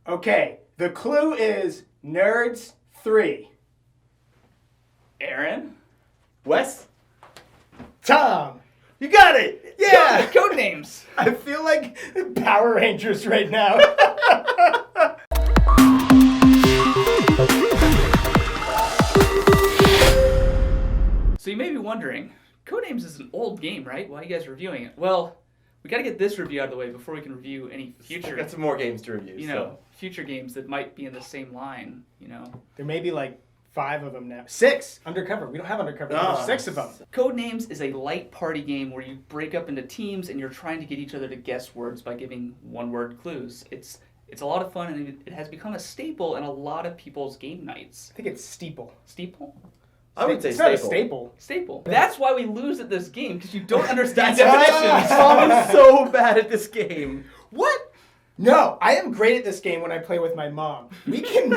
Okay, the clue is Nerds 3. Aaron? Wes? Tom! You got it! Yeah! Codenames! I feel like Power Rangers right now. So you may be wondering, Codenames is an old game, right? Why are you guys reviewing it? Well, we got to get this review out of the way before we can review any future, Got some more games to review. future games that might be in the same line, There may be like 5 of them now. 6 undercover. We don't have undercover. There's 6 of them. Codenames is a light party game where you break up into teams and you're trying to get each other to guess words by giving one-word clues. It's a lot of fun, and it has become a staple in a lot of people's game nights. I think it's Steeple. Steeple? I would say it's staple. not a staple. Staple. That's why we lose at this game, because you don't understand That's why- definitions. I'm so bad at this game. What? No, I am great at this game when I play with my mom. We can.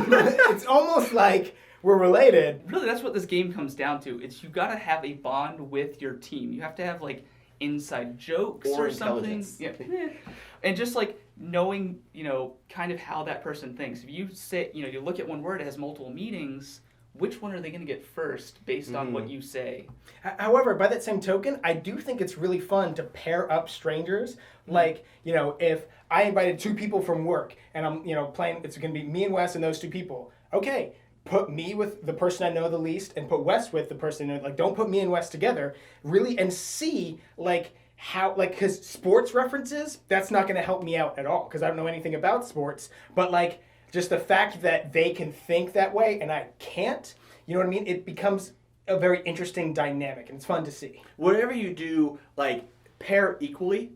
It's almost like we're related. Really, that's what this game comes down to. It's you gotta have a bond with your team. You have to have like inside jokes Or or something. intelligence. Yeah. And just like knowing, kind of how that person thinks. If you say, you look at one word, it has multiple meanings. Which one are they going to get first based on what you say? However, by that same token, I do think it's really fun to pair up strangers. Like, if I invited 2 people from work and I'm, playing, it's going to be me and Wes and those 2 people. Okay, put me with the person I know the least and put Wes with the person I know. Like, don't put me and Wes together. Really, and see, like, how, like, because sports references, that's not going to help me out at all because I don't know anything about sports. But, like, just the fact that they can think that way and I can't, you know what I mean? It becomes a very interesting dynamic and it's fun to see. Whatever you do, like, pair equally.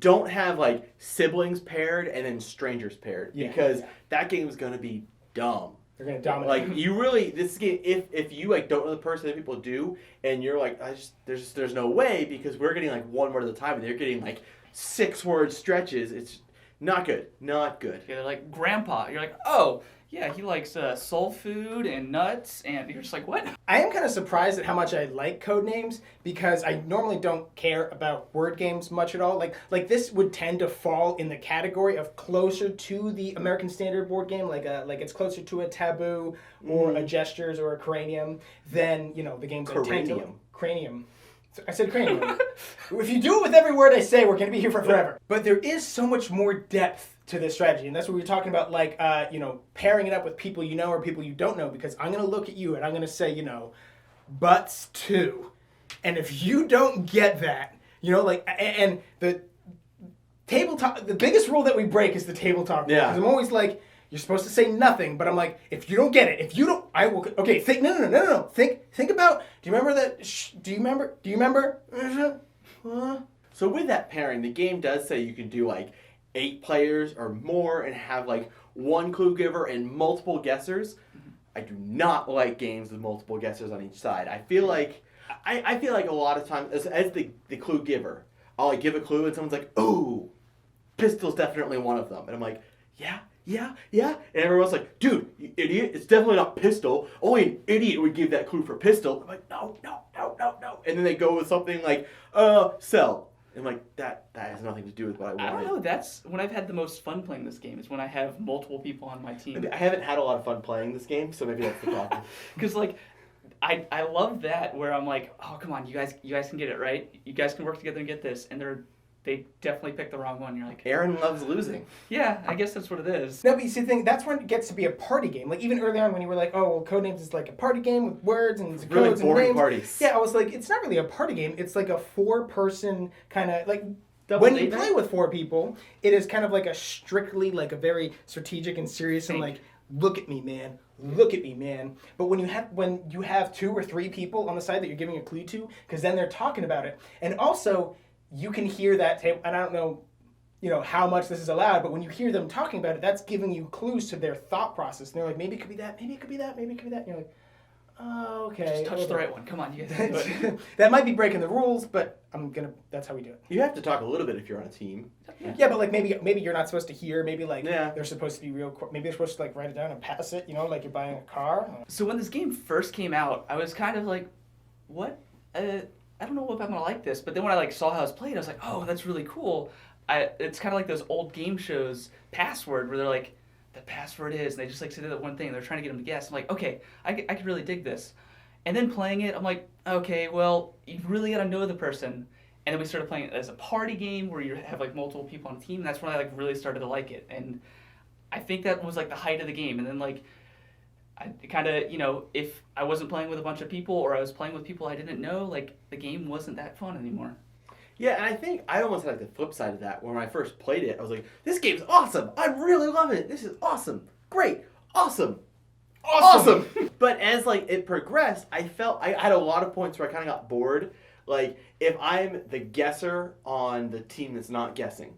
Don't have, like, siblings paired and then strangers paired. Yeah. Because that game is going to be dumb. They're going to dominate. Like, you really, this game, if you, like, don't know the person that people do, and you're like, there's no way, because we're getting, like, one word at a time, and they're getting, like, 6-word stretches, it's not good. Not good. Yeah, they're like, Grandpa. You're like, oh, yeah, he likes soul food and nuts, and you're just like, what? I am kind of surprised at how much I like Codenames because I normally don't care about word games much at all. Like this would tend to fall in the category of closer to the American Standard board game, like it's closer to a Taboo or a Gestures or a Cranium than the games I tend to. Cranium. I said cranium. If you do it with every word I say, we're going to be here for forever. But there is so much more depth to this strategy, and that's what we were talking about, like, pairing it up with people you know or people you don't know, because I'm going to look at you and I'm going to say, butts too. And if you don't get that, and the tabletop, the biggest rule that we break is the tabletop rule. Yeah. Because I'm always like, you're supposed to say nothing, but I'm like, if you don't get it, if you don't, I will. Okay, think. No. Think about. Do you remember that? Do you remember? So with that pairing, the game does say you can do, like, 8 players or more and have, like, 1 clue giver and multiple guessers. I do not like games with multiple guessers on each side. I feel like I feel like a lot of times as the clue giver, I'll, like, give a clue and someone's like, "Ooh, pistol's definitely one of them," and I'm like, "Yeah." And everyone's like, "Dude, you idiot, it's definitely not pistol. Only an idiot would give that clue for pistol." I'm like, no. And then they go with something like, cell. And I'm like, that has nothing to do with what I wanted. I don't know. That's when I've had the most fun playing this game, is when I have multiple people on my team. I haven't had a lot of fun playing this game, so maybe that's the problem. Because, like, I love that where I'm like, oh, come on, you guys can get it, right? You guys can work together and get this. And they definitely picked the wrong one. You're like, Aaron loves losing. yeah, I guess that's what it is. No, but you see, the thing, that's when it gets to be a party game. Like, even early on when you were like, oh, well, Codenames is like a party game with words and codes Really and boring names. parties. Yeah, I was like, it's not really a party game. It's like a 4-person kind of, like, Double when you date play night? with 4 people, it is kind of like a strictly, like, a very strategic and serious and, like, look at me, man. But when you have 2 or 3 people on the side that you're giving a clue to, because then they're talking about it. And also, you can hear that table, and I don't know, how much this is allowed, but when you hear them talking about it, that's giving you clues to their thought process. And they're like, maybe it could be that, maybe it could be that, maybe it could be that. And you're like, oh, okay. Just touch the right one. Come on, you guys can do it. That might be breaking the rules, but that's how we do it. You have to talk a little bit if you're on a team. Yeah, but like maybe you're not supposed to hear. Maybe like Yeah. they're supposed to be real. Maybe they're supposed to like write it down and pass it. Like you're buying a car. So when this game first came out, I was kind of like, what? I don't know if I'm gonna like this. But then when I saw how it was played, I was like, oh, that's really cool. It's kind of like those old game shows, Password, where they're like, the password is, and they just like say that one thing, and they're trying to get them to guess. I'm like, okay, I could really dig this. And then playing it, I'm like, okay, well, you really got to know the person. And then we started playing it as a party game where you have like multiple people on a team. And that's when I like really started to like it. And I think that was like the height of the game. And then like, I kind of, if I wasn't playing with a bunch of people or I was playing with people I didn't know, like the game wasn't that fun anymore. Yeah, and I think I almost had like the flip side of that. When I first played it, I was like, this game's awesome. I really love it. This is awesome. Great. Awesome. Awesome. But as like it progressed, I felt I had a lot of points where I kind of got bored. Like if I'm the guesser on the team that's not guessing,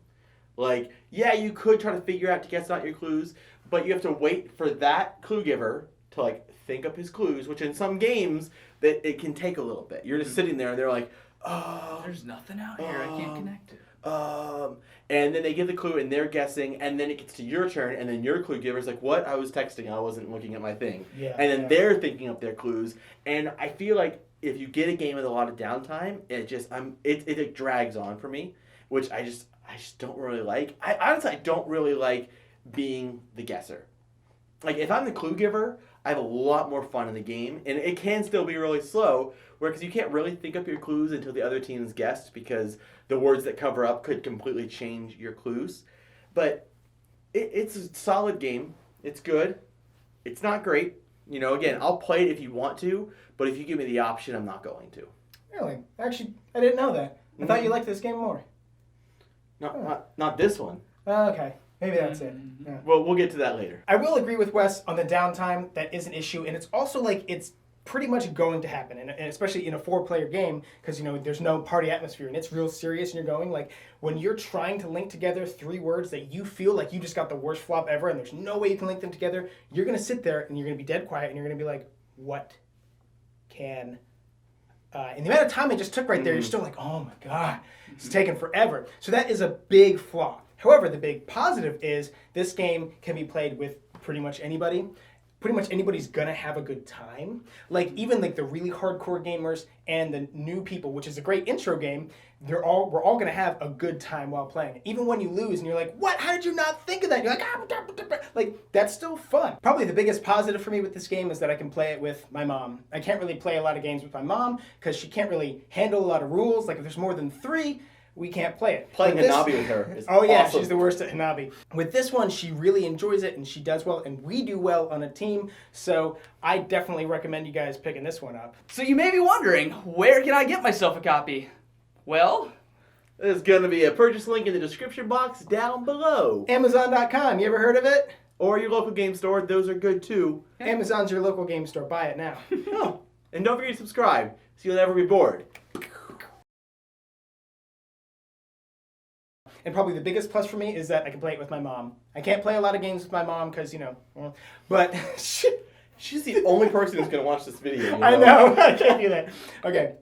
like yeah, you could try to figure out to guess out your clues, but you have to wait for that clue giver to like think up his clues, which in some games that it can take a little bit. You're just sitting there and they're like, oh, there's nothing out here. I can't connect it. And then they give the clue and they're guessing, and then it gets to your turn, and then your clue giver's like, what? I was texting, I wasn't looking at my thing. Yeah, and then they're thinking up their clues, and I feel like if you get a game with a lot of downtime, it drags on for me, which I just don't really like. I don't really like being the guesser. Like if I'm the clue giver, I have a lot more fun in the game, and it can still be really slow, because you can't really think up your clues until the other team's guessed, because the words that cover up could completely change your clues. But it's a solid game. It's good. It's not great. Again, I'll play it if you want to, but if you give me the option, I'm not going to. Really? Actually, I didn't know that. I thought you liked this game more. Not this one. Okay. Maybe that's it. Yeah. Well, we'll get to that later. I will agree with Wes on the downtime. That is an issue, and it's also like it's pretty much going to happen, and especially in a 4-player game, because there's no party atmosphere, and it's real serious, and you're going like when you're trying to link together 3 words that you feel like you just got the worst flop ever, and there's no way you can link them together. You're gonna sit there and you're gonna be dead quiet, and you're gonna be like, what can? And the amount of time it just took right there, you're still like, oh my god, it's taking forever. So that is a big flaw. However, the big positive is this game can be played with pretty much anybody. Pretty much anybody's gonna have a good time. Like even like the really hardcore gamers and the new people, which is a great intro game, we're all gonna have a good time while playing it. Even when you lose and you're like, what? How did you not think of that? You're like that's still fun. Probably the biggest positive for me with this game is that I can play it with my mom. I can't really play a lot of games with my mom because she can't really handle a lot of rules. Like if there's more than 3, we can't play it. Playing Hanabi with her is oh yeah, awesome. She's the worst at Hanabi. With this one, she really enjoys it and she does well, and we do well on a team. So I definitely recommend you guys picking this one up. So you may be wondering, where can I get myself a copy? Well, there's going to be a purchase link in the description box down below. Amazon.com, you ever heard of it? Or your local game store, those are good too. Amazon's your local game store, buy it now. Oh, and don't forget to subscribe so you'll never be bored. And probably the biggest plus for me is that I can play it with my mom. I can't play a lot of games with my mom because, but She's the only person who's going to watch this video. I know. I can't do that. Okay.